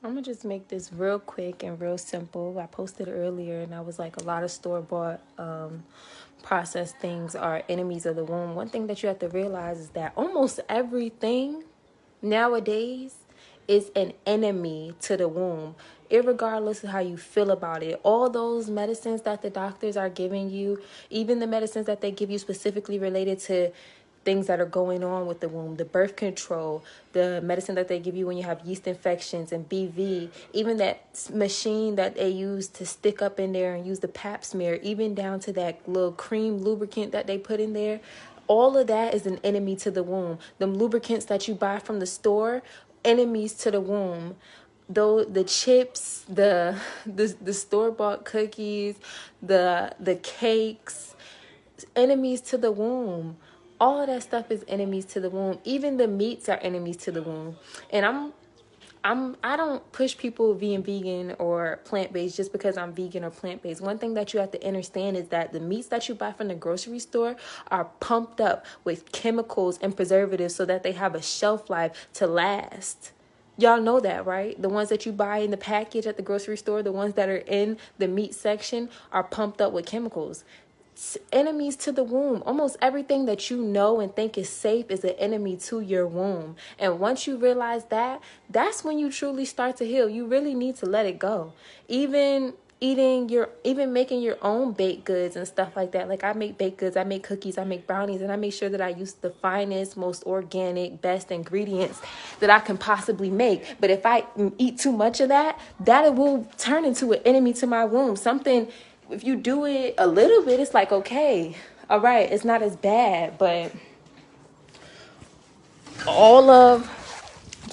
I'm gonna just make this real quick and real simple. I posted earlier and I was like, a lot of store-bought processed things are enemies of the womb. One thing that you have to realize is that almost everything nowadays is an enemy to the womb, irregardless of how you feel about it. All those medicines that the doctors are giving you, even the medicines that they give you specifically related to things that are going on with the womb, the birth control, the medicine that they give you when you have yeast infections and BV, even that machine that they use to stick up in there and use the pap smear, even down to that little cream lubricant that they put in there. All of that is an enemy to the womb. Them lubricants that you buy from the store, enemies to the womb. Though the chips, the store-bought cookies, the cakes, enemies to the womb. All of that stuff is enemies to the womb. Even the meats are enemies to the womb. And I don't push people being vegan or plant-based just because I'm vegan or plant-based. One thing that you have to understand is that the meats that you buy from the grocery store are pumped up with chemicals and preservatives so that they have a shelf life to last. Y'all know that, right? The ones that you buy in the package at the grocery store, the ones that are in the meat section are pumped up with chemicals. Enemies to the womb. Almost everything that you know and think is safe is an enemy to your womb. And once you realize that, that's when you truly start to heal. You really need to let it go. Even making your own baked goods and stuff like that. Like, I make baked goods, I make cookies, I make brownies, and I make sure that I use the finest, most organic, best ingredients that I can possibly make. But if I eat too much of that, it will turn into an enemy to my womb. If you do it a little bit, it's like, okay, all right, it's not as bad. But all of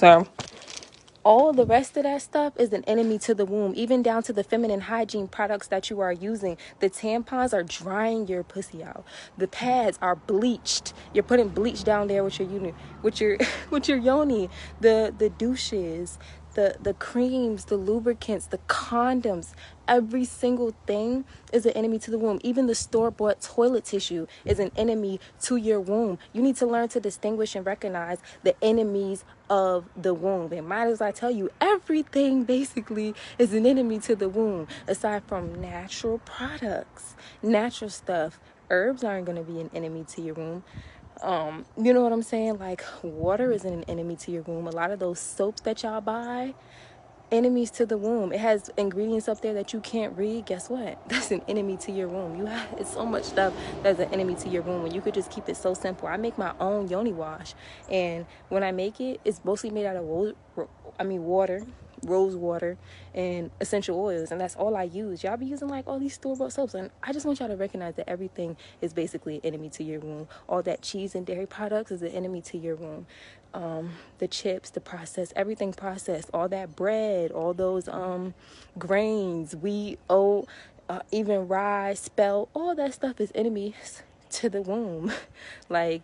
the rest of that stuff is an enemy to the womb, even down to the feminine hygiene products that you are using. The tampons are drying your pussy out. The pads are bleached. You're putting bleach down there with your yoni. The douches, the creams, the lubricants, the condoms, every single thing is an enemy to the womb. Even the store-bought toilet tissue is an enemy to your womb. You need to learn to distinguish and recognize the enemies of the womb. And might as well tell you, everything basically is an enemy to the womb, aside from natural products, natural stuff. Herbs aren't going to be an enemy to your womb. You know what I'm saying? Like, water isn't an enemy to your womb. A lot of those soaps that y'all buy, enemies to the womb. It has ingredients up there that you can't read. Guess what? That's an enemy to your womb. It's so much stuff that's an enemy to your womb when you could just keep it so simple. I make my own yoni wash, and when I make it, it's mostly made out of water, rose water, and essential oils, and that's all I use. Y'all be using like all these store-bought soaps, and I just want y'all to recognize that everything is basically an enemy to your womb. All that cheese and dairy products is an enemy to your womb. The chips, the processed, everything processed, all that bread, all those grains, wheat, oat, even rye, spelt, all that stuff is enemies to the womb. Like,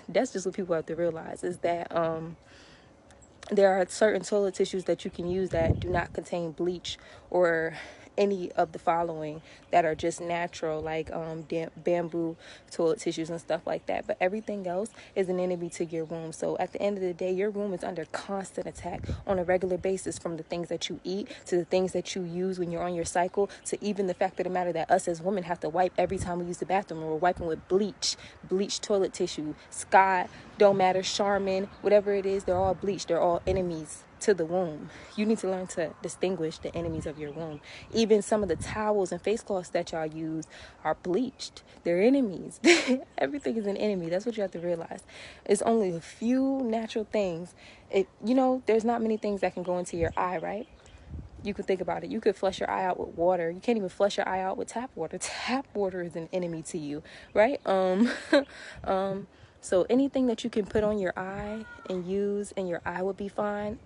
that's just what people have to realize, is that there are certain toilet tissues that you can use that do not contain bleach or any of the following, that are just natural, like bamboo toilet tissues and stuff like that. But everything else is an enemy to your womb. So at the end of the day, your womb is under constant attack on a regular basis, from the things that you eat to the things that you use when you're on your cycle, to even the fact of the matter that us as women have to wipe every time we use the bathroom, and we're wiping with bleach toilet tissue, Scott, don't matter, Charmin, whatever it is, they're all bleached. They're all enemies to the womb. You need to learn to distinguish the enemies of your womb. Even some of the towels and face cloths that y'all use are bleached. They're enemies. Everything is an enemy. That's what you have to realize. It's only a few natural things. There's not many things that can go into your eye, right? You could think about it. You could flush your eye out with water. You can't even flush your eye out with tap water. Tap water is an enemy to you, right? So anything that you can put on your eye and use, and your eye would be fine.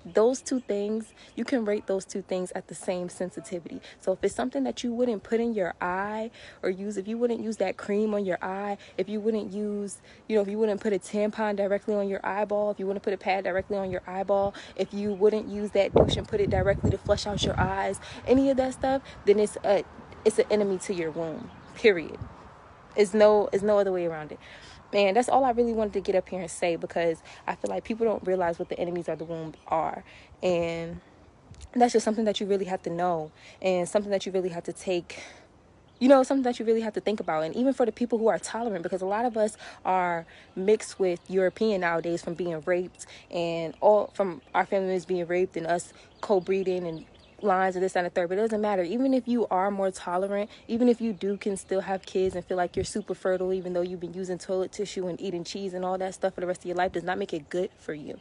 Those two things, you can rate those two things at the same sensitivity. So if it's something that you wouldn't put in your eye or use, if you wouldn't use that cream on your eye, if you wouldn't use, if you wouldn't put a tampon directly on your eyeball, if you wouldn't put a pad directly on your eyeball, if you wouldn't use that douche and put it directly to flush out your eyes, any of that stuff, then it's an enemy to your womb, period. It's no other way around it. And that's all I really wanted to get up here and say, because I feel like people don't realize what the enemies of the womb are. And That's just something that you really have to know, and something that you really have to take, something that you really have to think about. And even for the people who are tolerant, because a lot of us are mixed with European nowadays from being raped, and all from our families being raped and us co-breeding and lines of this and the third. But it doesn't matter. Even if you are more tolerant, even if you can still have kids and feel like you're super fertile, even though you've been using toilet tissue and eating cheese and all that stuff for the rest of your life, does not make it good for you.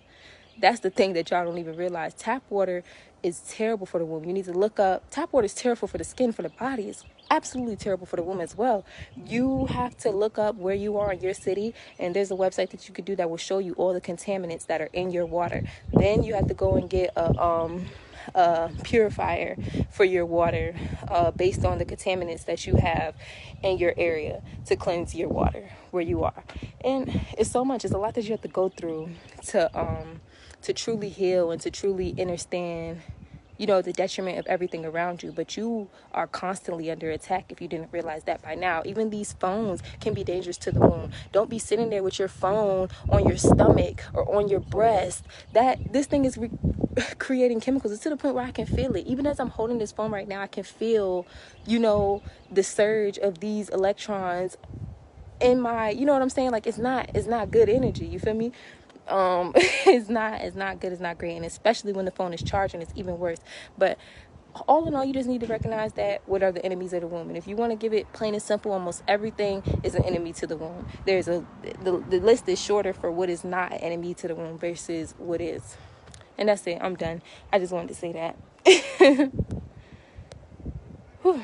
That's the thing that y'all don't even realize. Tap water is terrible for the womb. You need to look up. Tap water is terrible for the skin, for the body. It's absolutely terrible for the womb as well. You have to look up where you are in your city, and there's a website that you could do that will show you all the contaminants that are in your water. Then you have to go and get a purifier for your water based on the contaminants that you have in your area to cleanse your water where you are. And it's so much. It's a lot that you have to go through to truly heal and to truly understand, the detriment of everything around you. But you are constantly under attack if you didn't realize that by now. Even these phones can be dangerous to the womb. Don't be sitting there with your phone on your stomach or on your breast. This thing is creating chemicals. It's to the point where I can feel it. Even as I'm holding this phone right now, I can feel, the surge of these electrons in my, you know what I'm saying? Like, it's not good energy. You feel me? It's not good. It's not great. And especially when the phone is charging, it's even worse. But all in all, you just need to recognize that what are the enemies of the womb. And if you want to give it plain and simple, almost everything is an enemy to the womb. The list is shorter for what is not an enemy to the womb versus what is. And that's it. I'm done. I just wanted to say that. Whew.